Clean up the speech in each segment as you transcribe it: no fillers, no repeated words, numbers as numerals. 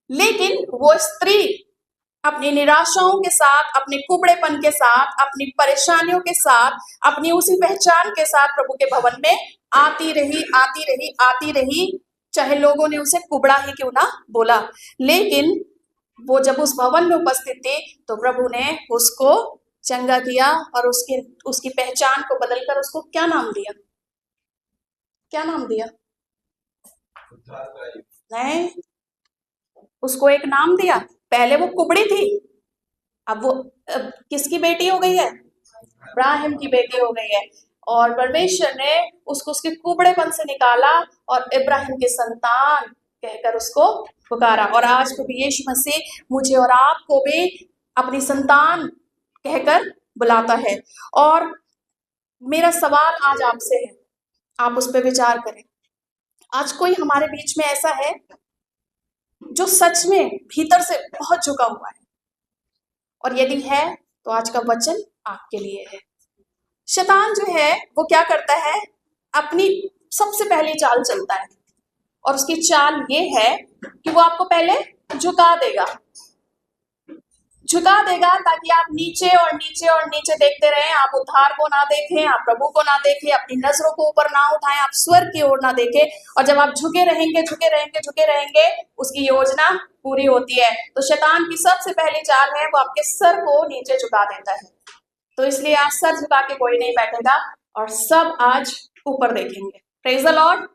लेकिन वो स्त्री अपनी निराशाओं के साथ, अपने कुबड़ेपन के साथ, अपनी परेशानियों के साथ, अपनी उसी पहचान के साथ प्रभु के भवन में आती रही, आती रही, आती रही, चाहे लोगों ने उसे कुबड़ा ही क्यों ना बोला। लेकिन वो जब उस भवन में उपस्थित थी तो प्रभु ने उसको चंगा किया और उसकी पहचान को बदलकर उसको क्या नाम दिया? क्या नाम दिया? नहीं, उसको एक नाम दिया। पहले वो कुबड़ी थी, अब वो किसकी बेटी हो गई है? इब्राहिम की बेटी हो गई है। और परमेश्वर ने उसको उसके कुबड़ेपन से निकाला और इब्राहिम के संतान कहकर उसको पुकारा। और आज प्रभु यीशु मसीह मुझे और आपको भी अपनी संतान कहकर बुलाता है। और मेरा सवाल आज आपसे है, आप उस पर विचार करें। आज कोई हमारे बीच में ऐसा है जो सच में भीतर से बहुत झुका हुआ है? और यदि है तो आज का वचन आपके लिए है। शैतान जो है वो क्या करता है? अपनी सबसे पहली चाल चलता है और उसकी चाल ये है कि वो आपको पहले झुका देगा ताकि आप नीचे और नीचे और नीचे देखते रहें। आप उद्धार को ना देखें, आप प्रभु को ना देखें, अपनी नजरों को ऊपर ना उठाएं, आप स्वर्ग की ओर ना देखें। और जब आप झुके रहेंगे झुके रहेंगे झुके रहेंगे, उसकी योजना पूरी होती है। तो शैतान की सबसे पहली चाल है वो आपके सर को नीचे झुका देता है। तो इसलिए आज सर झुका के कोई नहीं बैठेगा और सब आज ऊपर देखेंगे। Praise the Lord.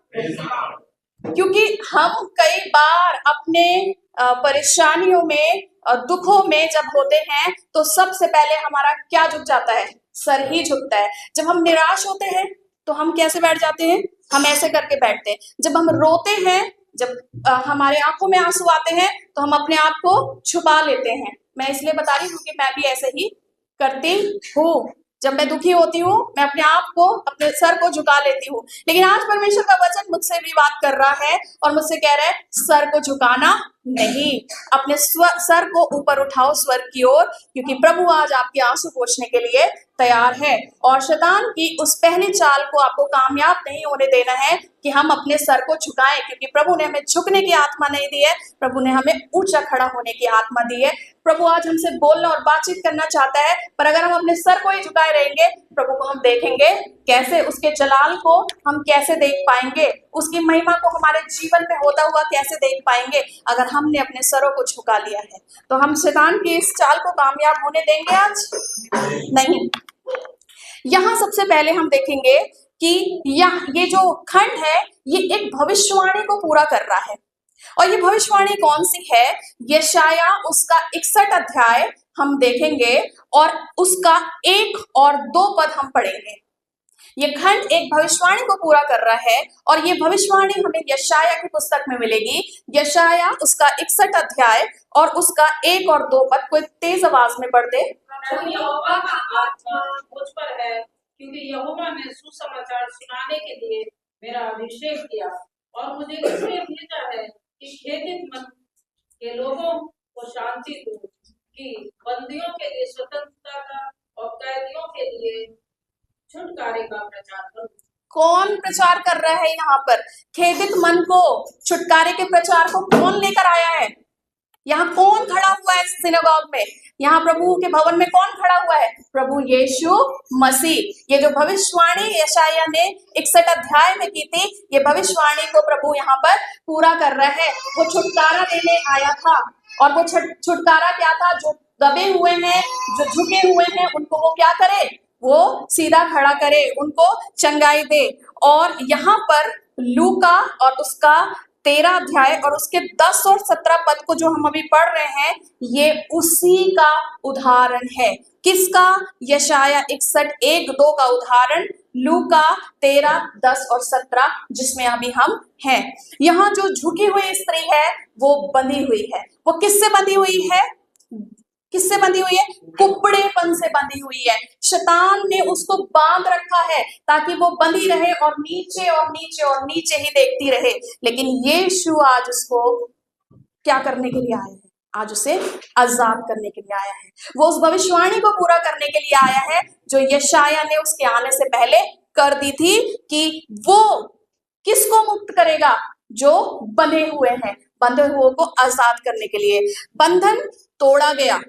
क्योंकि हम कई बार अपने परेशानियों में, दुखों में जब होते हैं तो सबसे पहले हमारा क्या झुक जाता है? सर ही झुकता है। जब हम निराश होते हैं तो हम कैसे बैठ जाते हैं? हम ऐसे करके बैठते हैं। जब हम रोते हैं, जब हमारे आंखों में आंसू आते हैं तो हम अपने आप को छुपा लेते हैं। मैं इसलिए बता रही हूँ कि मैं भी ऐसे ही करती हूँ। जब मैं दुखी होती हूँ मैं अपने आप को, अपने सर को झुका लेती हूँ। लेकिन आज परमेश्वर का वचन मुझसे भी बात कर रहा है और मुझसे कह रहा है सर को झुकाना नहीं, अपने सर को ऊपर उठाओ स्वर्ग की ओर, क्योंकि प्रभु आज आपके आंसू पोंछने के लिए तैयार है। और शैतान की उस पहली चाल को आपको कामयाब नहीं होने देना है कि हम अपने सर को झुकाएं, क्योंकि प्रभु ने हमें झुकने की आत्मा नहीं दी है, प्रभु ने हमें ऊंचा खड़ा होने की आत्मा दी है। प्रभु आज हमसे बोलना और बातचीत करना चाहता है, पर अगर हम अपने सर को ही झुकाए रहेंगे, प्रभु को हम देखेंगे कैसे? उसके जलाल को हम कैसे देख पाएंगे? उसकी महिमा को हमारे जीवन में होता हुआ कैसे देख पाएंगे अगर हमने अपने सरों को झुका लिया है? तो हम शैतान की इस चाल को कामयाब होने देंगे आज? नहीं। यहाँ सबसे पहले हम देखेंगे कि ये जो खंड है ये एक भविष्यवाणी को पूरा कर रहा है। और ये भविष्यवाणी कौन सी है? यशाया उसका 61 अध्याय हम देखेंगे और उसका 1 और 2 पद हम पढ़ेंगे। ये खंड एक भविष्यवाणी को पूरा कर रहा है और ये भविष्यवाणी हमें यशाया की पुस्तक में मिलेगी। यशाया उसका 61 अध्याय और उसका 1 और 2 पद। कोई तेज आवाज में पढ़ दे। यहोवा का आत्मा मुझ पर है, क्योंकि यहोवा ने सुसमाचार सुनाने के लिए मेरा अभिषेक किया और मुझे इसलिए भेजा है कि खेदित मन के लोगों को शांति दूं, कि बंदियों के लिए स्वतंत्रता का और कैदियों के लिए छुटकारे का प्रचार करूं। कौन प्रचार कर रहा है यहाँ पर? खेदित मन को, छुटकारे के प्रचार को कौन लेकर आया है? यहाँ कौन खड़ा हुआ है सिनेगॉग में? यहाँ प्रभु के भवन में कौन खड़ा हुआ है? प्रभु यीशु मसीह। ये जो भविष्यवाणी यशाया ने 61 अध्याय में की थी, ये भविष्यवाणी को प्रभु यहाँ पर पूरा कर रहा है। वो छुटकारा देने आया था और वो छुटकारा क्या था? जो दबे हुए हैं, जो झुके हुए हैं, उनको वो क्या करे? वो सीधा खड़ा करे, उनको चंगाई दे। और यहाँ पर लूका और उसका 13 अध्याय और उसके 10 और 17 पद को जो हम अभी पढ़ रहे हैं, ये उसी का उदाहरण है। किसका? यशाया 61 1 2 का उदाहरण, लूका 13 10 और 17, जिसमें अभी हम हैं। यहाँ जो झुकी हुई स्त्री है वो बंधी हुई है। वो किससे बंधी हुई है? किससे बंधी हुई है? कुबड़ेपन से बंधी हुई है। शैतान ने उसको बांध रखा है ताकि वो बंधी रहे और नीचे और नीचे और नीचे ही देखती रहे। लेकिन यीशु आज उसको क्या करने के लिए आया है? आज उसे आजाद करने के लिए आया है। वो उस भविष्यवाणी को पूरा करने के लिए आया है जो यशाया ने उसके आने से पहले कर दी थी, कि वो किसको मुक्त करेगा? जो बंधे हुए हैं, बंधे हुओं को आजाद करने के लिए। बंधन तोड़ा गया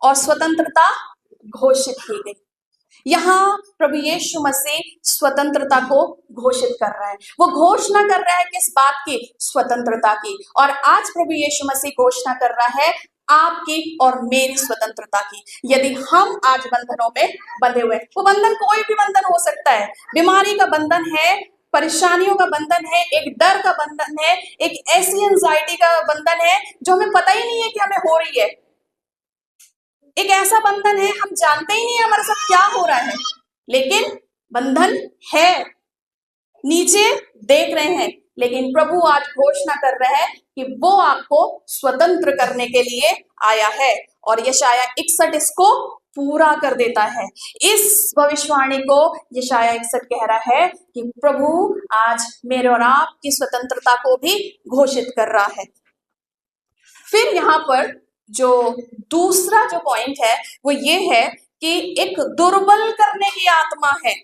और स्वतंत्रता घोषित की गई। यहाँ प्रभु यीशु मसीह स्वतंत्रता को घोषित कर रहा है। वो घोषणा कर रहा है किस बात की? स्वतंत्रता की। और आज प्रभु यीशु मसीह घोषणा कर रहा है आपकी और मेरी स्वतंत्रता की। यदि हम आज बंधनों में बंधे हुए, वो बंधन कोई भी बंधन हो सकता है। बीमारी का बंधन है, परेशानियों का बंधन है, एक डर का बंधन है, एक ऐसी एंजाइटी का बंधन है जो हमें पता ही नहीं है कि हमें हो रही है। एक ऐसा बंधन है हम जानते ही नहीं है हमारे साथ क्या हो रहा है, लेकिन बंधन है, नीचे देख रहे हैं। लेकिन प्रभु आज घोषणा कर रहा है कि वो आपको स्वतंत्र करने के लिए आया है। और यशाया 61 इसको पूरा कर देता है। इस भविष्यवाणी को यशाया 61 कह रहा है कि प्रभु आज मेरे और आपकी स्वतंत्रता को भी घोषित कर रहा है। फिर यहाँ पर जो दूसरा जो पॉइंट है वो ये है कि एक दुर्बल करने की आत्मा है।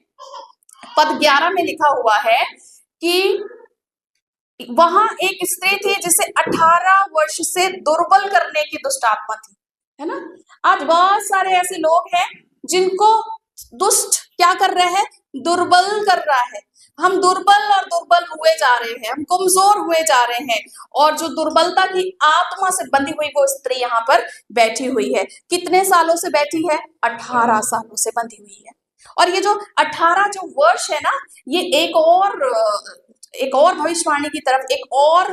पद 11 में लिखा हुआ है कि वहां एक स्त्री थी जिसे 18 वर्ष से दुर्बल करने की दुष्ट आत्मा थी, है ना। आज बहुत सारे ऐसे लोग हैं जिनको दुष्ट क्या कर रहे हैं? दुर्बल कर रहा है। हम दुर्बल और दुर्बल हुए जा रहे हैं, हम कमजोर हुए जा रहे हैं। और जो दुर्बलता की आत्मा से बंधी हुई वो स्त्री यहाँ पर बैठी हुई है। कितने सालों से बैठी है? 18 सालों से बंधी हुई है। और ये जो 18 जो वर्ष है ना, ये एक और भविष्यवाणी की तरफ, एक और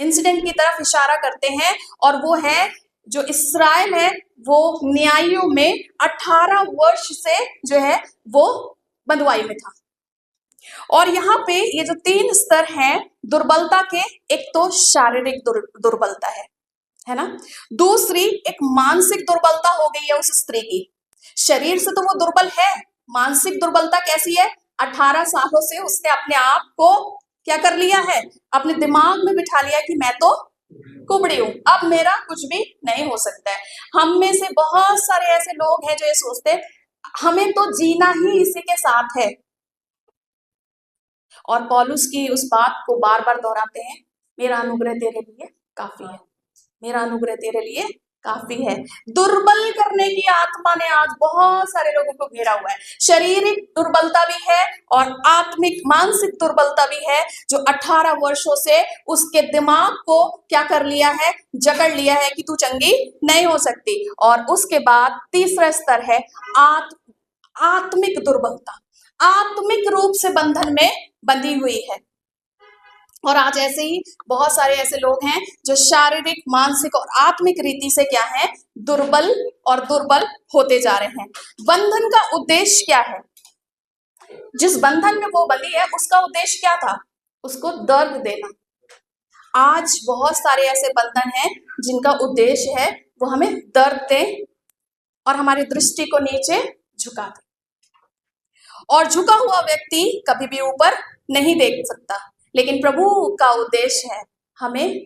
इंसिडेंट की तरफ इशारा करते हैं। और वो है जो इस्राएल है वो न्यायों में 18 वर्ष से जो है वो बंधुआई में था। और यहाँ पे ये जो 3 स्तर हैं दुर्बलता के, एक तो शारीरिक दुर्बलता है ना। दूसरी एक मानसिक दुर्बलता हो गई है उस स्त्री की। शरीर से तो वो दुर्बल है, मानसिक दुर्बलता कैसी है? 18 सालों से उसने अपने आप को क्या कर लिया है? अपने दिमाग में बिठा लिया कि मैं तो कुबड़ी हूं, अब मेरा कुछ भी नहीं हो सकता है। हम में से बहुत सारे ऐसे लोग हैं जो ये सोचते हैं हमें तो जीना ही इसी के साथ है। और पौलुस की उस बात को बार बार दोहराते हैं, मेरा अनुग्रह तेरे लिए काफी है, मेरा अनुग्रह तेरे लिए काफी है। दुर्बल करने की आत्मा ने आज बहुत सारे लोगों को घेरा हुआ है। शारीरिक दुर्बलता भी है और आत्मिक मानसिक दुर्बलता भी है, जो 18 वर्षों से उसके दिमाग को क्या कर लिया है? जकड़ लिया है कि तू चंगी नहीं हो सकती। और उसके बाद तीसरा स्तर है आत्मिक दुर्बलता, आत्मिक रूप से बंधन में बंधी हुई है। और आज ऐसे ही बहुत सारे ऐसे लोग हैं जो शारीरिक, मानसिक और आत्मिक रीति से क्या है? दुर्बल और दुर्बल होते जा रहे हैं। बंधन का उद्देश्य क्या है? जिस बंधन में वो बंधी है उसका उद्देश्य क्या था? उसको दर्द देना। आज बहुत सारे ऐसे बंधन हैं जिनका उद्देश्य है वो हमें दर्द दे और हमारी दृष्टि को नीचे झुका दे। और झुका हुआ व्यक्ति कभी भी ऊपर नहीं देख सकता। लेकिन प्रभु का उद्देश्य है हमें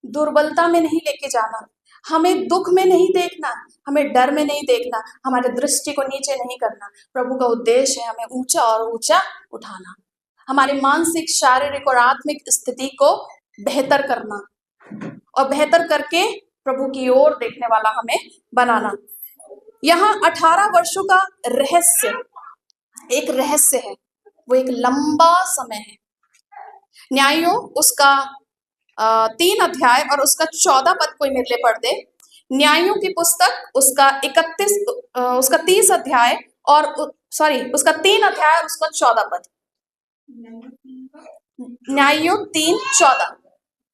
दुर्बलता में नहीं लेके जाना, हमें दुख में नहीं देखना, हमें डर में नहीं देखना, हमारे दृष्टि को नीचे नहीं करना। प्रभु का उद्देश्य है हमें ऊंचा और ऊंचा उठाना, हमारी मानसिक, शारीरिक और आत्मिक स्थिति को बेहतर करना और बेहतर करके प्रभु की ओर देखने वाला हमें बनाना। यहाँ 18 वर्षों का रहस्य एक रहस्य है, वो एक लंबा समय है। न्यायों उसका 3 अध्याय और उसका 14 पद कोई मेरे लिए पढ़ दे। न्यायों की पुस्तक उसका 30 अध्याय और उसका 3 अध्याय और उसका 14 पद। न्यायों 3:14।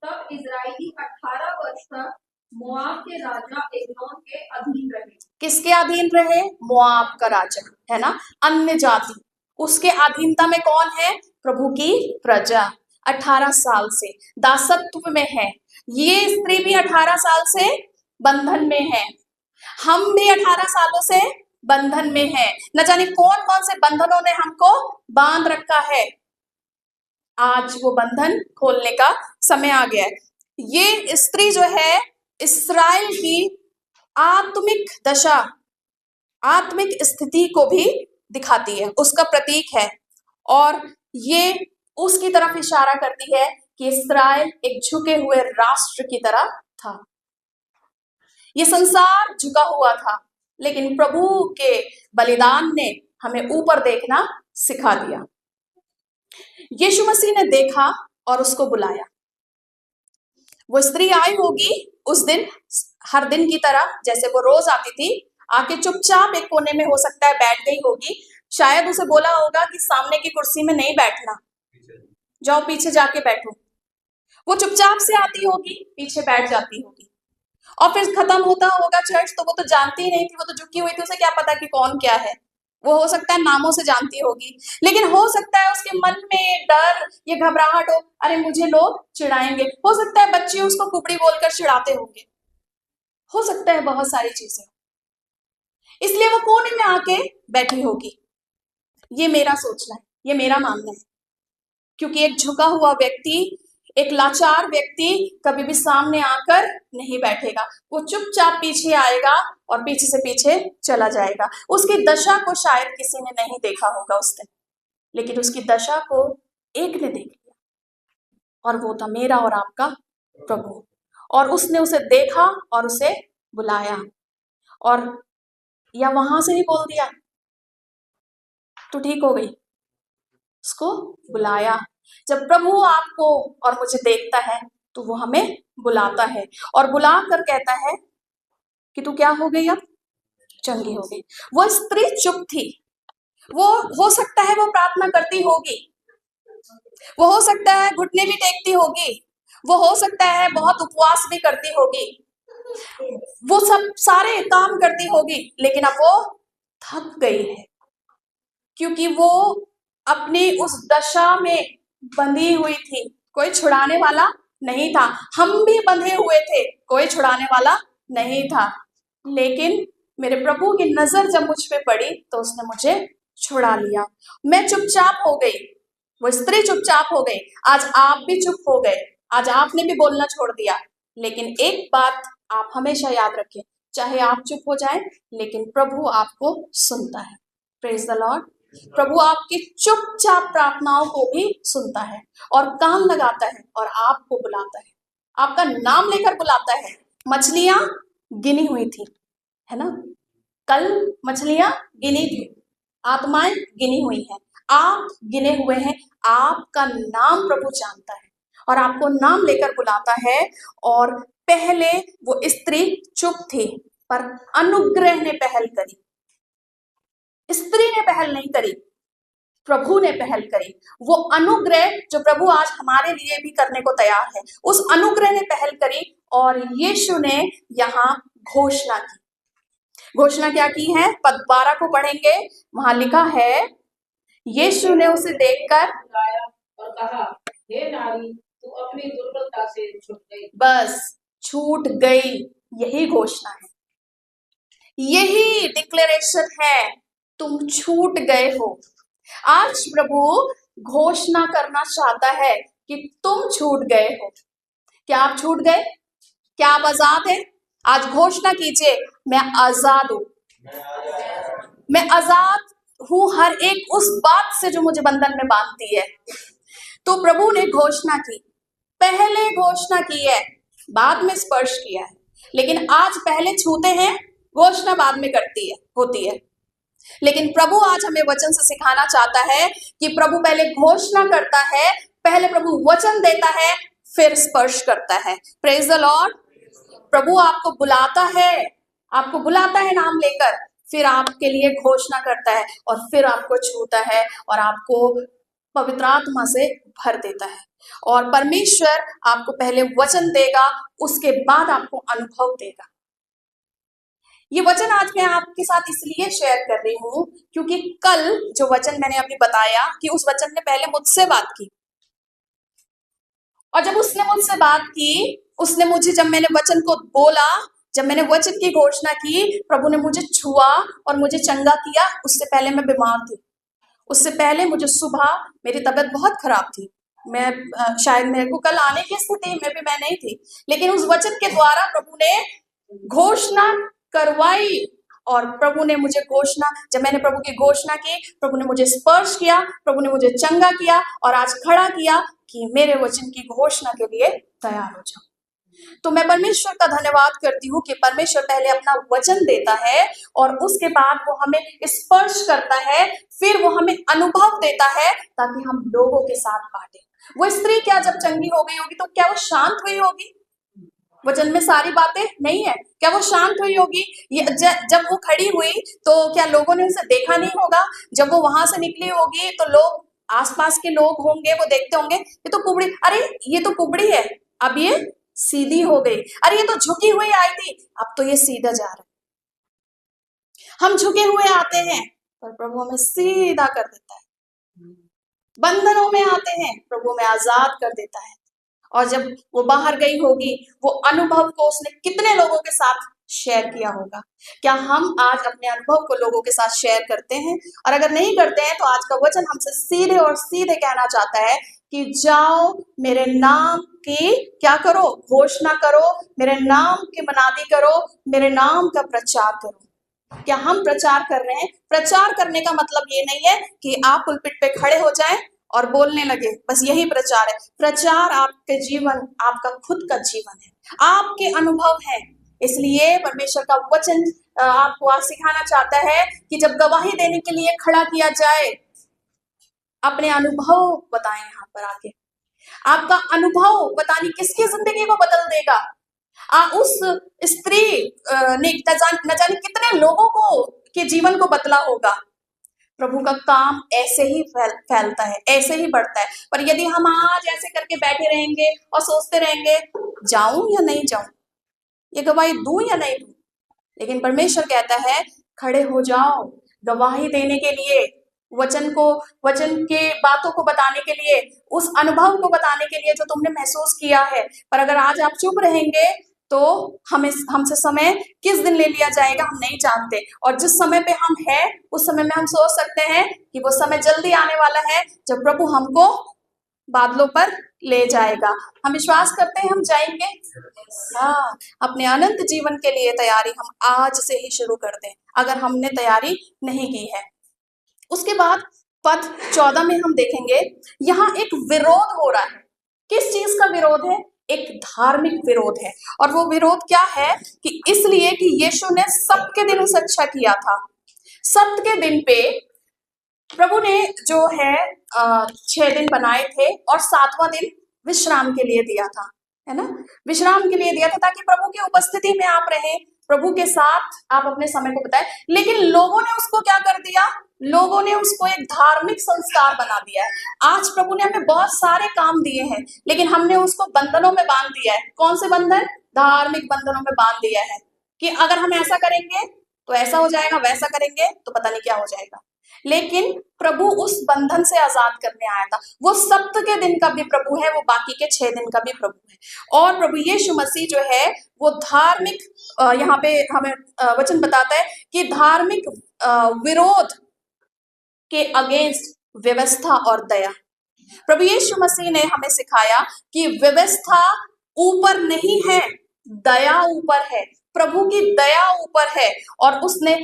तब इजराइली 18 वर्ष तक मोआब के राजा एग्लोन के अधीन रहे। किसके अधीन रहे? मोआब का राजा, है ना, अन्य जाति। उसके अधीनता में कौन है? प्रभु की प्रजा। 18 साल से दासत्व में है। ये स्त्री भी 18 साल से बंधन में है, हम भी 18 सालों से बंधन में है। न जाने कौन कौन से बंधनों ने हमको बांध रखा है। आज वो बंधन खोलने का समय आ गया है। ये स्त्री जो है इस्राएल की आत्मिक दशा, आत्मिक स्थिति को भी दिखाती है, उसका प्रतीक है। और ये उसकी तरफ इशारा करती है कि इस्राएल एक झुके हुए राष्ट्र की तरह था। ये संसार झुका हुआ था, लेकिन प्रभु के बलिदान ने हमें ऊपर देखना सिखा दिया। यीशु मसीह ने देखा और उसको बुलाया। वो स्त्री आई होगी उस दिन, हर दिन की तरह जैसे वो रोज आती थी, आके चुपचाप एक कोने में हो सकता है बैठ गई होगी। शायद उसे बोला होगा कि सामने की कुर्सी में नहीं बैठना, जाओ पीछे जाके बैठो। वो चुपचाप से आती होगी, पीछे बैठ जाती होगी, और फिर खत्म होता होगा चर्च। तो वो तो जानती ही नहीं थी, वो तो झुकी हुई थी, उसे क्या पता कि कौन क्या है। वो हो सकता है नामों से जानती होगी, लेकिन हो सकता है उसके मन में ये डर, ये घबराहट हो, अरे मुझे लोग चिढ़ाएंगे। हो सकता है बच्चे उसको कुबड़ी बोलकर चिढ़ाते होंगे, हो सकता है बहुत सारी चीजें, इसलिए वो कोने में आके बैठी होगी। ये मेरा सोचना है, ये मेरा मानना है, क्योंकि एक झुका हुआ व्यक्ति, एक लाचार व्यक्ति कभी भी सामने आकर नहीं बैठेगा। वो चुपचाप पीछे आएगा और पीछे से पीछे चला जाएगा। उसकी दशा को शायद किसी ने नहीं देखा होगा उस दिन, लेकिन उसकी दशा को एक ने देख लिया, और वो था मेरा और आपका प्रभु। और उसने उसे देखा और उसे बुलाया, और या वहां से ही बोल दिया तो ठीक हो गई, उसको बुलाया। जब प्रभु आपको और मुझे देखता है तो वो हमें बुलाता है, और बुलाकर कहता है कि तू क्या हो गई, अब चंगी हो गई। वो स्त्री चुप थी। वो हो सकता है वो प्रार्थना करती होगी, वो हो सकता है घुटने भी टेकती होगी, वो हो सकता है बहुत उपवास भी करती होगी, वो सब सारे काम करती होगी, लेकिन अब वो थक गई है, क्योंकि वो अपनी उस दशा में बंधी हुई थी। कोई छुड़ाने वाला नहीं था। हम भी बंधे हुए थे, कोई छुड़ाने वाला नहीं था। लेकिन मेरे प्रभु की नजर जब मुझ पे पड़ी तो उसने मुझे छुड़ा लिया। मैं चुपचाप हो गई, वो स्त्री चुपचाप हो गई। आज आप भी चुप हो गए, आज आपने भी बोलना छोड़ दिया। लेकिन एक बात आप हमेशा याद रखें, चाहे आप चुप हो जाएं, लेकिन प्रभु आपको सुनता है। Praise the Lord. प्रभु आपकी चुपचाप प्रार्थनाओं को भी सुनता है और कान लगाता है और आपको बुलाता है, आपका नाम लेकर बुलाता है। मछलियां गिनी हुई थी, है ना, कल मछलियां गिनी थी, आत्माएं गिनी हुई हैं, आप गिने हुए हैं। आपका नाम प्रभु जानता है और आपको नाम लेकर बुलाता है। और पहले वो स्त्री चुप थी, पर अनुग्रह ने पहल करी। स्त्री ने पहल नहीं करी, प्रभु ने पहल करी। वो अनुग्रह जो प्रभु आज हमारे लिए भी करने को तैयार है, उस अनुग्रह ने पहल करी। और यीशु ने यहाँ घोषणा की। घोषणा क्या की है, पद 12 को पढ़ेंगे, वहां लिखा है, यीशु ने उसे देखकर बुलाया और कहा, हे नारी, तू अपनी दुर्बलता से छूट गई। बस छूट गई, यही घोषणा है, यही डिक्लेरेशन है, तुम छूट गए हो। आज प्रभु घोषणा करना चाहता है कि तुम छूट गए हो। क्या आप छूट गए? क्या आप आजाद हैं? आज घोषणा कीजिए, मैं आजाद हूं, मैं आजाद हूं हर एक उस बात से जो मुझे बंधन में बांधती है। तो प्रभु ने घोषणा की, पहले घोषणा की है, बाद में स्पर्श किया है, लेकिन आज पहले छूते हैं, घोषणा बाद में होती है। लेकिन प्रभु आज हमें वचन से सिखाना चाहता है कि प्रभु पहले घोषणा करता है, पहले प्रभु वचन देता है, फिर स्पर्श करता है। Praise the Lord. प्रभु आपको बुलाता है नाम लेकर, फिर आपके लिए घोषणा करता है, और फिर आपको छूता है और आपको पवित्र आत्मा से भर देता है। और परमेश्वर आपको पहले वचन देगा, उसके बाद आपको अनुभव देगा। ये वचन आज मैं आपके साथ इसलिए शेयर कर रही हूं क्योंकि कल जो वचन मैंने अभी बताया कि उस वचन ने पहले मुझसे बात की, और जब उसने मुझसे बात की, उसने मुझे, जब मैंने वचन को बोला, जब मैंने वचन की घोषणा की, प्रभु ने मुझे छुआ और मुझे चंगा किया। उससे पहले मैं बीमार थी, उससे पहले मुझे सुबह मेरी तबीयत बहुत खराब थी। मैं शायद मेरे को कल आने की स्थिति में भी मैं नहीं थी, लेकिन उस वचन के द्वारा प्रभु ने घोषणा करवाई और प्रभु ने मुझे घोषणा, जब मैंने प्रभु की घोषणा की, प्रभु ने मुझे स्पर्श किया, प्रभु ने मुझे चंगा किया और आज खड़ा किया कि मेरे वचन की घोषणा के लिए तैयार हो जाओ। तो मैं परमेश्वर का धन्यवाद करती हूँ कि परमेश्वर पहले अपना वचन देता है और उसके बाद वो हमें स्पर्श करता है, फिर वो हमें अनुभव देता है ताकि हम लोगों के साथ बांटें। वो स्त्री क्या जब चंगी हो गई होगी तो क्या वो शांत हुई होगी? वचन में सारी बातें नहीं है, क्या वो शांत हुई होगी? जब वो खड़ी हुई तो क्या लोगों ने उसे देखा नहीं होगा? जब वो वहां से निकली होगी तो लोग, आसपास के लोग होंगे, वो देखते होंगे ये तो कुबड़ी, अरे ये तो कुबड़ी है, अब ये सीधी हो गई, अरे ये तो झुकी हुई आई थी, अब तो ये सीधा जा रहा है। हम झुके हुए आते हैं पर प्रभु हमें सीधा कर देता है, बंधनों में आते हैं प्रभु हमें आजाद कर देता है। और जब वो बाहर गई होगी, वो अनुभव को उसने कितने लोगों के साथ शेयर किया होगा? क्या हम आज अपने अनुभव को लोगों के साथ शेयर करते हैं? और अगर नहीं करते हैं तो आज का वचन हमसे सीधे और सीधे कहना चाहता है कि जाओ मेरे नाम की क्या करो? घोषणा करो, मेरे नाम की मनादी करो, मेरे नाम का प्रचार करो। क्या हम प्रचार कर रहे हैं? प्रचार करने का मतलब ये नहीं है कि आप पुलपिट पे खड़े हो जाएं और बोलने लगे, बस यही प्रचार है। प्रचार आपके जीवन, आपका खुद का जीवन है, आपके अनुभव है। इसलिए परमेश्वर का वचन आपको आज सिखाना चाहता है कि जब गवाही देने के लिए खड़ा किया जाए, अपने अनुभव बताएं। यहाँ पर आके आपका अनुभव पता नहीं किसकी जिंदगी को बदल देगा। उस स्त्री ने न जाने कितने लोगों को के जीवन को बदला होगा। प्रभु का काम ऐसे ही फैलता है, ऐसे ही बढ़ता है। पर यदि हम आज ऐसे करके बैठे रहेंगे और सोचते रहेंगे जाऊं या नहीं जाऊं, ये गवाही दूं या नहीं दूं, लेकिन परमेश्वर कहता है खड़े हो जाओ गवाही देने के लिए, वचन के बातों को बताने के लिए, उस अनुभव को बताने के लिए जो तुमने महसूस किया है। पर अगर आज आप चुप रहेंगे तो हमसे समय किस दिन ले लिया जाएगा हम नहीं जानते। और जिस समय पे हम हैं उस समय में हम सोच सकते हैं कि वो समय जल्दी आने वाला है जब प्रभु हमको बादलों पर ले जाएगा। हम विश्वास करते हैं हम जाएंगे। हाँ, अपने अनंत जीवन के लिए तैयारी हम आज से ही शुरू कर दें अगर हमने तैयारी नहीं की है। उसके बाद पद 14 में हम देखेंगे यहाँ एक विरोध हो रहा है। किस चीज का विरोध है? एक धार्मिक विरोध है। और वो विरोध क्या है कि इसलिए कि यीशु ने सब्त के दिन उसे अच्छा किया था। सब्त के दिन पे प्रभु ने जो है 6 दिन बनाए थे और 7वां दिन विश्राम के लिए दिया था, है ना? विश्राम के लिए दिया था ताकि प्रभु की उपस्थिति में आप रहें, प्रभु के साथ आप अपने समय को बिताएं। लेकिन लोगों ने उसको क्या कर दिया? लोगों ने उसको एक धार्मिक संस्कार बना दिया है। आज प्रभु ने हमें बहुत सारे काम दिए हैं लेकिन हमने उसको बंधनों में बांध दिया है। कौन से बंधन? धार्मिक बंधनों में बांध दिया है कि अगर हम ऐसा करेंगे तो ऐसा हो जाएगा, वैसा करेंगे तो पता नहीं क्या हो जाएगा। लेकिन प्रभु उस बंधन से आजाद करने आया था। वो सब्त के दिन का भी प्रभु है, वो बाकी के 6 दिन का भी प्रभु है। और प्रभु यीशु मसीह जो है वो धार्मिक, यहाँ पे हमें वचन बताता है कि धार्मिक विरोध के अगेंस्ट व्यवस्था और दया। प्रभु यीशु मसीह ने हमें सिखाया कि व्यवस्था ऊपर नहीं है, दया ऊपर है, प्रभु की दया ऊपर है। और उसने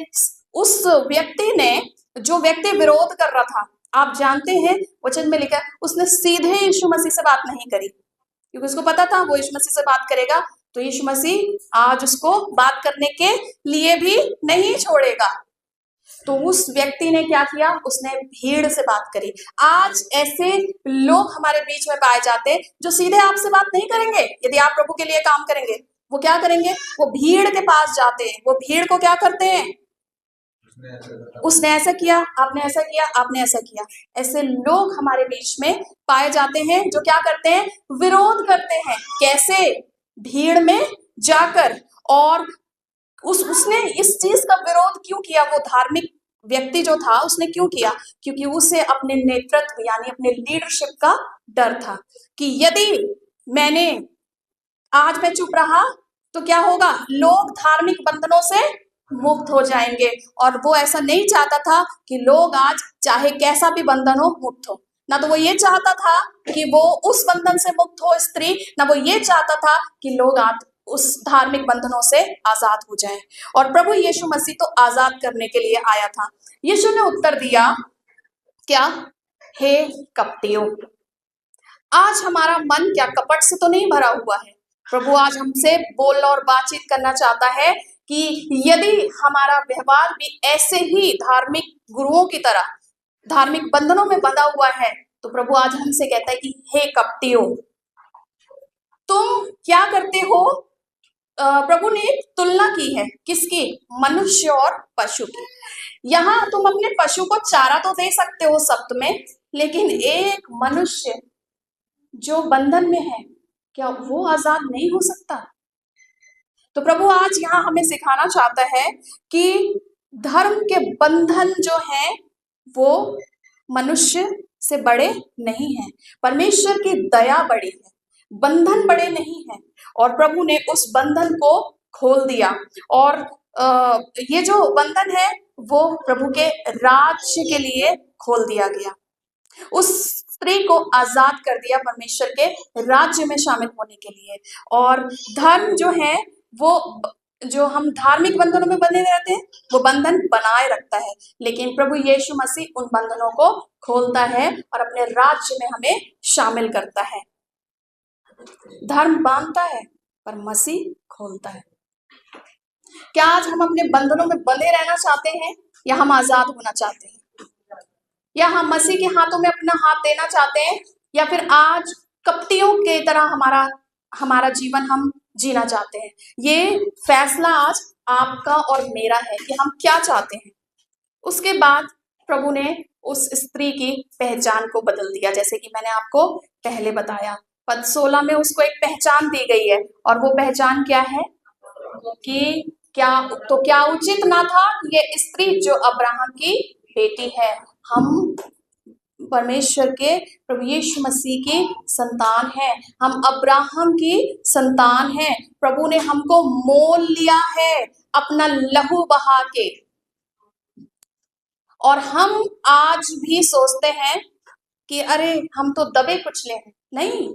उस व्यक्ति ने, जो व्यक्ति विरोध कर रहा था, आप जानते हैं वचन में लिखा है उसने सीधे यीशु मसीह से बात नहीं करी क्योंकि उसको पता था वो यीशु मसीह से बात करेगा तो यीशु मसीह आज उसको बात करने के लिए भी नहीं छोड़ेगा। तो उस व्यक्ति ने क्या किया? उसने भीड़ से बात करी। आज ऐसे लोग हमारे बीच में पाए जाते हैं जो सीधे आपसे बात नहीं करेंगे। यदि आप प्रभु के लिए काम करेंगे, वो क्या करेंगे? वो भीड़ के पास जाते हैं। वो भीड़ को क्या करते हैं? उसने ऐसा किया, आपने ऐसा किया, आपने ऐसा किया। ऐसे लोग हमारे बीच में पाए जाते हैं जो क्या करते हैं? विरोध करते हैं। कैसे? भीड़ में जाकर। और उसने इस चीज का विरोध क्यों किया? वो धार्मिक व्यक्ति जो था उसने क्यों किया? क्योंकि उसे अपने नेतृत्व यानी अपने लीडरशिप का डर था कि यदि आज मैं चुप रहा तो क्या होगा? लोग धार्मिक बंधनों से मुक्त हो जाएंगे। और वो ऐसा नहीं चाहता था कि लोग आज चाहे कैसा भी बंधन हो मुक्त हो। ना तो वो ये चाहता था कि वो उस बंधन से मुक्त हो स्त्री, ना वो ये चाहता था कि लोग आज उस धार्मिक बंधनों से आजाद हो जाएं। और प्रभु यीशु मसीह तो आजाद करने के लिए आया था। यीशु ने उत्तर दिया क्या? हे कपटियों, आज हमारा मन क्या कपट से तो नहीं भरा हुआ है? प्रभु आज हमसे बोलना और बातचीत करना चाहता है कि यदि हमारा व्यवहार भी ऐसे ही धार्मिक गुरुओं की तरह धार्मिक बंधनों में बंधा हुआ है, तो प्रभु आज हमसे कहता है कि हे कपटियों, तुम क्या करते हो? प्रभु ने एक तुलना की है, किसकी? मनुष्य और पशु की। यहाँ तुम अपने पशु को चारा तो दे सकते हो सप्त में, लेकिन एक मनुष्य जो बंधन में है, क्या वो आजाद नहीं हो सकता? तो प्रभु आज यहाँ हमें सिखाना चाहता है कि धर्म के बंधन जो हैं वो मनुष्य से बड़े नहीं हैं। परमेश्वर की दया बड़ी है, बंधन बड़े नहीं हैं। और प्रभु ने उस बंधन को खोल दिया, और ये जो बंधन है वो प्रभु के राज्य के लिए खोल दिया गया। उस स्त्री को आजाद कर दिया परमेश्वर के राज्य में शामिल होने के लिए। और धर्म जो है वो, जो हम धार्मिक बंधनों में बंधे रहते हैं, वो बंधन बनाए रखता है, लेकिन प्रभु यीशु मसीह उन बंधनों को खोलता है और अपने राज्य में हमें शामिल करता है। धर्म बांधता है पर मसीह खोलता है। क्या आज हम अपने बंधनों में बंधे रहना चाहते हैं, या हम आजाद होना चाहते हैं? या हम मसीह के हाथों में अपना हाथ देना चाहते हैं, या फिर आज कपटियों के तरह हमारा जीवन हम जीना चाहते हैं? ये फैसला आज आपका और मेरा है कि हम क्या चाहते हैं। उसके बाद प्रभु ने उस स्त्री की पहचान को बदल दिया, जैसे कि मैंने आपको पहले बताया। पद 16 में उसको एक पहचान दी गई है, और वो पहचान क्या है? कि क्या उचित ना था ये स्त्री जो अब्राहम की बेटी है? हम परमेश्वर के प्रभु यीशु मसीह की संतान है, हम अब्राहम की संतान है। प्रभु ने हमको मोल लिया है अपना लहू बहा के। और हम आज भी सोचते हैं कि अरे हम तो दबे कुचले हैं। नहीं,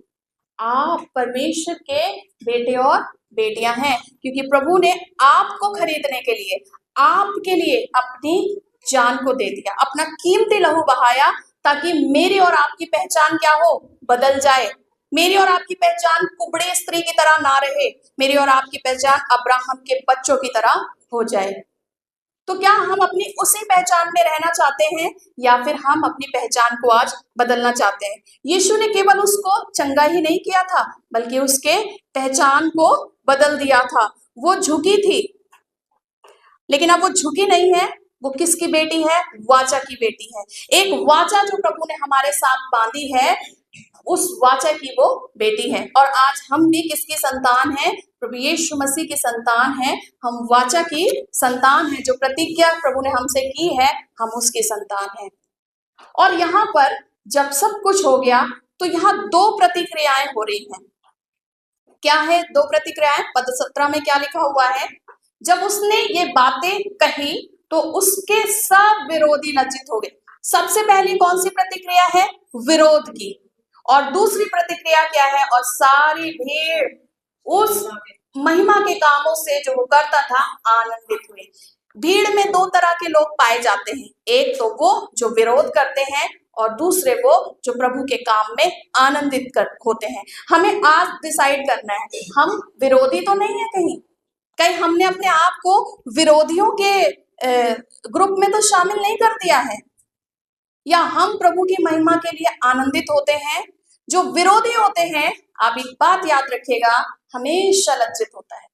आप परमेश्वर के बेटे और बेटियां हैं, क्योंकि प्रभु ने आपको खरीदने के लिए, आपके लिए अपनी जान को दे दिया, अपना कीमती लहू बहाया, ताकि मेरी और आपकी पहचान क्या हो? बदल जाए। मेरी और आपकी पहचान कुबड़ी स्त्री की तरह ना रहे, मेरी और आपकी पहचान अब्राहम के बच्चों की तरह हो जाए। तो क्या हम अपनी उसी पहचान में रहना चाहते हैं, या फिर हम अपनी पहचान को आज बदलना चाहते हैं? यीशु ने केवल उसको चंगा ही नहीं किया था, बल्कि उसके पहचान को बदल दिया था। वो झुकी थी, लेकिन अब वो झुकी नहीं है। वो किसकी बेटी है? वाचा की बेटी है। एक वाचा जो प्रभु ने हमारे साथ बांधी है, उस वाचा की वो बेटी है। और आज हम भी किसकी संतान है? प्रभु यीशु मसीह की संतान है। हम वाचा की संतान है, जो प्रतिज्ञा प्रभु ने हमसे की है, हम उसकी संतान है। और यहाँ पर जब सब कुछ हो गया, तो यहाँ दो प्रतिक्रियाएं हो रही हैं। क्या है दो प्रतिक्रियाएं? पद 17 में क्या लिखा हुआ है? जब उसने ये बातें कही तो उसके सब विरोधी लज्जित हो गए। सबसे पहली कौन सी प्रतिक्रिया है? विरोध की। और दूसरी प्रतिक्रिया क्या है? और सारी भीड़ उस महिमा के कामों से जो वो करता था आनंदित हुए। भीड़ में दो तरह के लोग पाए जाते हैं, एक तो वो जो विरोध करते हैं, और दूसरे वो जो प्रभु के काम में आनंदित होते हैं। हमें आज डिसाइड करना है, हम विरोधी तो नहीं है कहीं हमने अपने आप को विरोधियों के ग्रुप में तो शामिल नहीं कर दिया है, या हम प्रभु की महिमा के लिए आनंदित होते हैं? जो विरोधी होते हैं, आप एक बात याद रखिएगा, हमेशा लज्जित होता है,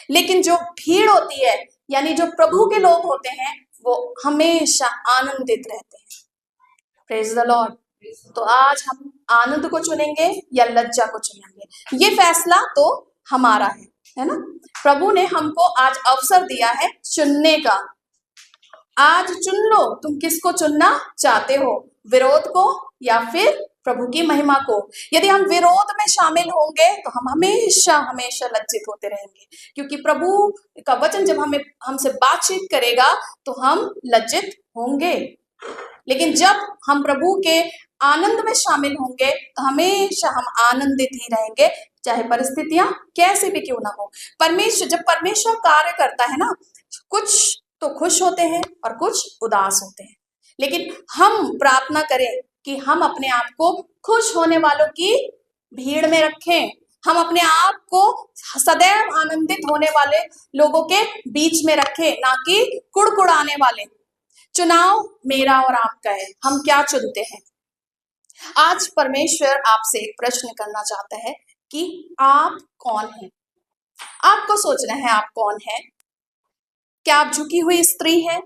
लेकिन जो भीड़ होती है, यानी जो प्रभु के लोग होते हैं, वो हमेशा आनंदित रहते हैं। Praise the Lord. तो आज हम आनंद को चुनेंगे या लज्जा को चुनेंगे, ये फैसला तो हमारा है ना। प्रभु ने हमको आज अवसर दिया है चुनने का। आज चुन लो, तुम किसको चुनना चाहते हो, विरोध को या फिर प्रभु की महिमा को। यदि हम विरोध में शामिल होंगे तो हम हमेशा हमेशा लज्जित होते रहेंगे, क्योंकि प्रभु का वचन जब हमसे बातचीत करेगा तो हम लज्जित होंगे। लेकिन जब हम प्रभु के आनंद में शामिल होंगे तो हमेशा हम आनंदित ही रहेंगे, चाहे परिस्थितियां कैसी भी क्यों ना हो। जब परमेश्वर कार्य करता है ना, कुछ तो खुश होते हैं और कुछ उदास होते हैं, लेकिन हम प्रार्थना करें कि हम अपने आप को खुश होने वालों की भीड़ में रखें, हम अपने आप को सदैव आनंदित होने वाले लोगों के बीच में रखें, ना कि कुड़कुड़ाने वाले। चुनाव मेरा और आपका है, हम क्या चुनते हैं। आज परमेश्वर आपसे एक प्रश्न करना चाहता है कि आप कौन हैं। आपको सोचना है आप कौन हैं। क्या आप झुकी हुई स्त्री हैं,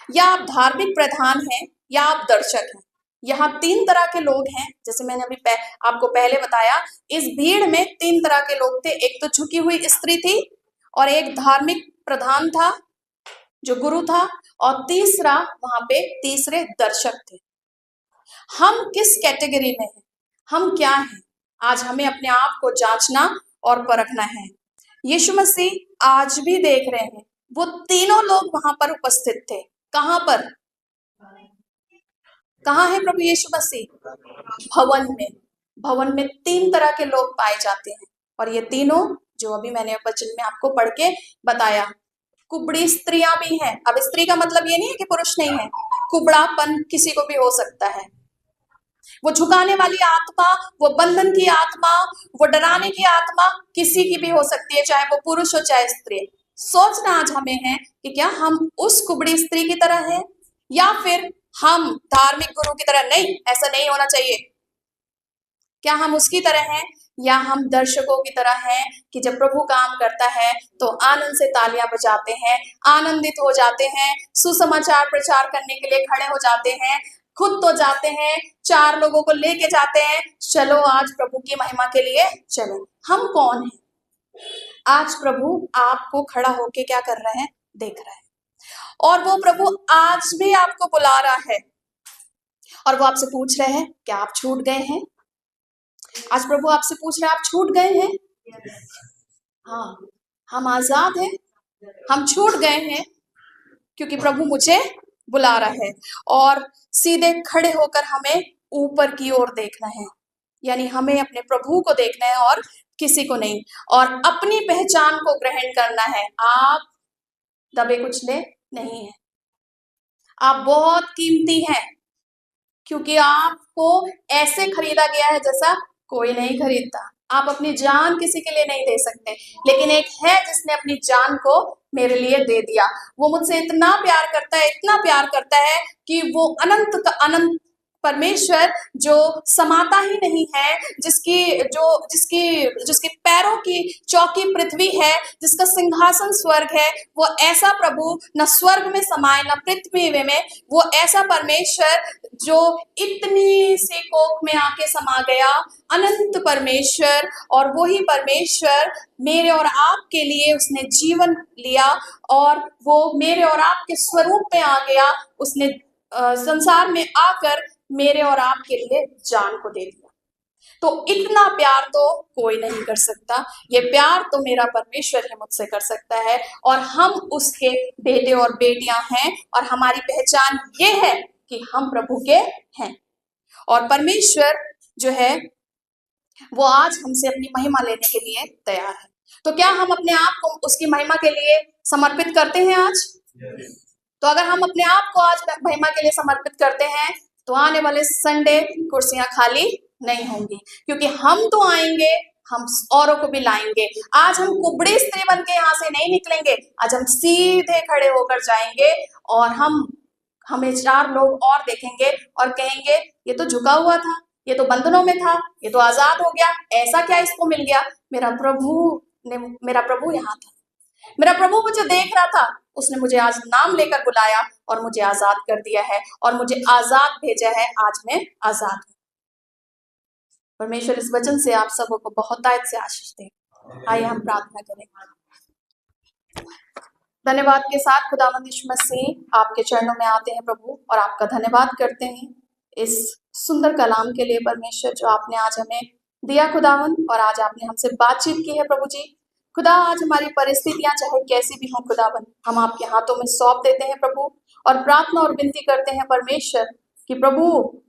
या आप धार्मिक प्रधान हैं, या आप दर्शक हैं। यहाँ 3 तरह के लोग हैं, जैसे मैंने अभी आपको पहले बताया। इस भीड़ में 3 तरह के लोग थे। एक तो झुकी हुई स्त्री थी, और एक धार्मिक प्रधान था जो गुरु था, और तीसरा वहां पे तीसरे दर्शक थे। हम किस कैटेगरी में हैं, हम क्या हैं, आज हमें अपने आप को जांचना और परखना है। यीशु मसीह आज भी देख रहे हैं, वो तीनों लोग वहां पर उपस्थित थे। कहां पर, कहां है प्रभु यीशु मसीह? भवन में। भवन में 3 तरह के लोग पाए जाते हैं, और ये तीनों जो अभी मैंने वचन में आपको पढ़ के बताया। कुबड़ी स्त्रियां भी हैं। अब स्त्री का मतलब ये नहीं है कि पुरुष नहीं है, कुबड़ापन किसी को भी हो सकता है। वो झुकाने वाली आत्मा, वो बंधन की आत्मा, वो डराने की आत्मा किसी की भी हो सकती है, चाहे वो पुरुष हो चाहे स्त्री। सोचना आज हमें है कि क्या हम उस कुबड़ी स्त्री की तरह हैं, या फिर हम धार्मिक गुरु की तरह। नहीं, ऐसा नहीं होना चाहिए। क्या हम उसकी तरह हैं, या हम दर्शकों की तरह हैं कि जब प्रभु काम करता है तो आनंद से तालियां बजाते हैं, आनंदित हो जाते हैं, सुसमाचार प्रचार करने के लिए खड़े हो जाते हैं, खुद तो जाते हैं, 4 लोगों को लेके जाते हैं, चलो आज प्रभु की महिमा के लिए चलो। हम कौन हैं? आज प्रभु आपको खड़ा होके क्या कर रहे हैं, देख रहे हैं, और वो प्रभु आज भी आपको बुला रहा है, और वो आपसे पूछ रहे हैं क्या आप छूट गए हैं। आज प्रभु आपसे पूछ रहे हैं, आप छूट गए हैं? हाँ, हम आजाद हैं, हम छूट गए हैं, क्योंकि प्रभु मुझे बुला रहा है। और सीधे खड़े होकर हमें ऊपर की ओर देखना है, यानी हमें अपने प्रभु को देखना है और किसी को नहीं, और अपनी पहचान को ग्रहण करना है। आप दबे कुचले नहीं हैं, आप बहुत कीमती हैं, क्योंकि आपको ऐसे खरीदा गया है जैसा कोई नहीं खरीदता। आप अपनी जान किसी के लिए नहीं दे सकते, लेकिन एक है जिसने अपनी जान को मेरे लिए दे दिया। वो मुझसे इतना प्यार करता है, इतना प्यार करता है कि वो अनंत का अनंत परमेश्वर जो समाता ही नहीं है, जिसके पैरों की चौकी पृथ्वी है, जिसका सिंहासन स्वर्ग है, वो ऐसा प्रभु न स्वर्ग में समाये न पृथ्वी में। वो ऐसा परमेश्वर जो इतनी सी कोख में आके समा गया, अनंत परमेश्वर। और वही परमेश्वर मेरे और आपके लिए उसने जीवन लिया, और वो मेरे और आपके स्वरूप में आ गया। उसने संसार में आकर मेरे और आपके लिए जान को दे दिया। तो इतना प्यार तो कोई नहीं कर सकता, ये प्यार तो मेरा परमेश्वर ही मुझसे कर सकता है, और हम उसके बेटे और बेटियां हैं, और हमारी पहचान ये है कि हम प्रभु के हैं। और परमेश्वर जो है वो आज हमसे अपनी महिमा लेने के लिए तैयार है। तो क्या हम अपने आप को उसकी महिमा के लिए समर्पित करते हैं आज? तो अगर हम अपने आप को आज महिमा के लिए समर्पित करते हैं, तो आने वाले संडे कुर्सियां खाली नहीं होंगी, क्योंकि हम तो आएंगे, हम औरों को भी लाएंगे। आज हम कुबड़ी स्त्री बन के यहाँ से नहीं निकलेंगे, आज हम सीधे खड़े होकर जाएंगे, और हमें 4 लोग और देखेंगे और कहेंगे ये तो झुका हुआ था, ये तो बंधनों में था, ये तो आजाद हो गया, ऐसा क्या इसको मिल गया। मेरा प्रभु यहाँ था, मेरा प्रभु मुझे देख रहा था, उसने मुझे आज नाम लेकर बुलाया और मुझे आजाद कर दिया है, और मुझे आजाद भेजा है। आज मैं आजाद हूं। परमेश्वर इस वचन से आप सबों को बहुत से आशीष दे। आइए हम प्रार्थना करें। धन्यवाद के साथ खुदावंद यीशु मसीह आपके चरणों में आते हैं प्रभु, और आपका धन्यवाद करते हैं इस सुंदर कलाम के लिए परमेश्वर, जो आपने आज हमें दिया खुदावंद, और आज आपने हमसे बातचीत की है प्रभु जी। खुदा, आज हमारी परिस्थितियां चाहे कैसी भी हों खुदावंद, हम आपके हाथों में सौंप देते हैं प्रभु, और प्रार्थना और विनती करते हैं परमेश्वर कि प्रभु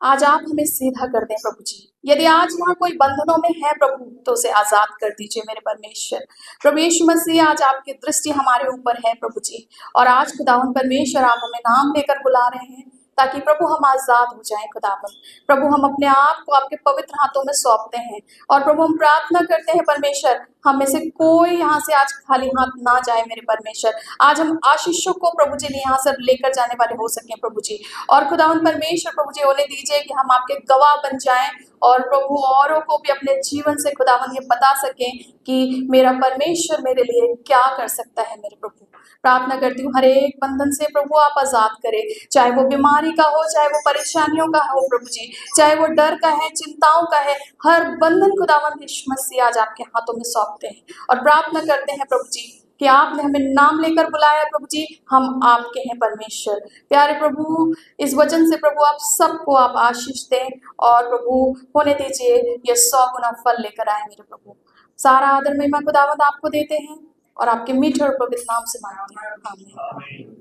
आज आप हमें सीधा कर दें प्रभु जी। यदि आज यहाँ कोई बंधनों में है प्रभु, तो उसे आजाद कर दीजिए मेरे परमेश्वर। प्रभु यीशु मसीह, आज आपकी दृष्टि हमारे ऊपर है प्रभु जी, और आज खुदावन परमेश्वर आप हमें नाम लेकर बुला रहे हैं, ताकि प्रभु हम आजाद हो जाएं खुदावन। प्रभु हम अपने आप को आपके पवित्र हाथों में सौंपते हैं, और प्रभु हम प्रार्थना करते हैं परमेश्वर, हम में से कोई यहाँ से आज खाली हाथ ना जाए मेरे परमेश्वर। आज हम आशीषों को प्रभु जी ने यहाँ से लेकर जाने वाले हो सके प्रभु जी। और खुदावन परमेश्वर प्रभु जी होने दीजिए कि हम आपके गवाह बन जाएं, और प्रभु औरों को भी अपने जीवन से खुदावन ये बता सकें कि मेरा परमेश्वर मेरे लिए क्या कर सकता है मेरे प्रभु। प्रार्थना करती हूँ हर एक बंधन से प्रभु आप आजाद करें, चाहे वो बीमारी का हो, चाहे वो परेशानियों का हो प्रभु जी, चाहे वो डर का है, चिंताओं का है, हर बंधन खुदावन यीशु मसीह आज आपके हाथों में सौंपते हैं, और प्रार्थना करते हैं प्रभु जी कि आपने हमें नाम लेकर बुलाया प्रभु जी, हम आपके हैं परमेश्वर। प्यारे प्रभु, इस वचन से प्रभु आप सबको आप आशीष दें, और प्रभु होने दीजिए ये 100 गुना फल लेकर आए मेरे प्रभु। सारा आदर महिमा खुदावंद आपको देते हैं, और आपके मीठे और पवित्र नाम से मांगते हैं, आमीन।